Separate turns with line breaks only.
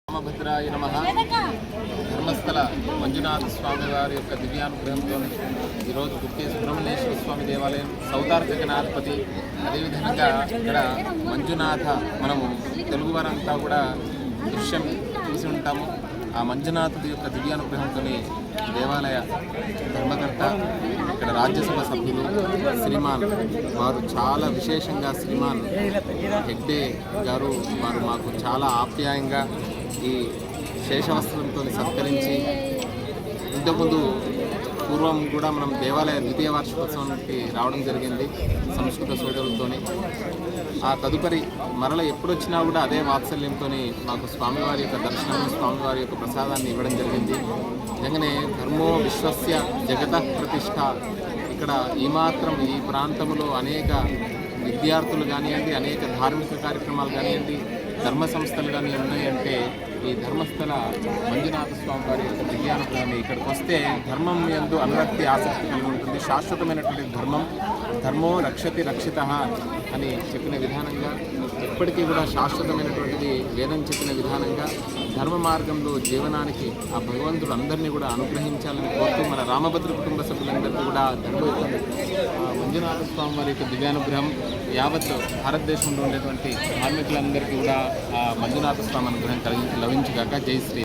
రామభద్రాయ నమః. ధర్మస్థల మంజునాథ స్వామి వారి యొక్క దివ్యానుగ్రహంతో ఈరోజు గుత్తి సుబ్రహ్మణ్యేశ్వర స్వామి దేవాలయం సౌదార్తికనాథపతి, అదేవిధంగా ఇక్కడ మంజునాథ మనము తెలుగు వారంతా కూడా దృశ్యం చూసి ఉంటాము. ఆ మంజునాథుడి యొక్క దివ్యానుగ్రహంతో దేవాలయ ధర్మకర్త, ఇక్కడ రాజ్యసభ సభ్యులు శ్రీమాన్ వారు చాలా విశేషంగా శ్రీమాన్ హెగ్డే గారు వారు మాకు చాలా ఆప్యాయంగా ఈ శేషవస్త్రంతో సత్కరించి, ఇంతకుముందు పూర్వం కూడా మనం దేవాలయ ద్వితీయ వార్షికోత్సవానికి రావడం జరిగింది సంస్కృత సోదరులతో. ఆ తదుపరి మరల ఎప్పుడొచ్చినా కూడా అదే వాత్సల్యంతో మాకు స్వామివారి యొక్క దర్శనం, స్వామివారి యొక్క ప్రసాదాన్ని ఇవ్వడం జరిగింది. నిజంగానే ధర్మో విశ్వస్య జగత ప్రతిష్ట. ఇక్కడ ఈ ప్రాంతంలో అనేక విద్యార్థులు కానివ్వండి, అనేక ధార్మిక కార్యక్రమాలు కానివ్వండి, ధర్మ సంస్థలు కానీ ఉన్నాయంటే ఈ ధర్మస్థల మంజునాథ స్వామి వారి యొక్క దివ్యానుగ్రహాన్ని ఇక్కడికి వస్తే ధర్మం యందు అనురక్తి, ఆసక్తి కలిగి ఉంటుంది. శాశ్వతమైనటువంటి ధర్మో రక్షతి రక్షిత అని చెప్పిన విధానంగా, ఎప్పటికీ కూడా శాశ్వతమైనటువంటిది వేదం చెప్పిన విధానంగా ధర్మ మార్గంలో జీవనానికి ఆ భగవంతుడు అందరినీ కూడా అనుగ్రహించాలని కోరుతూ మన రామభద్ర కుటుంబ సభ్యులందరికీ కూడా మంజునాథ స్వామి వారి యొక్క దివ్యానుగ్రహం యావత్ భారతదేశంలో ఉండేటువంటి కార్మికులందరికీ కూడా ఆ మంజునాథ స్వామి అనుగ్రహం లభించుగాక. జై శ్రీ.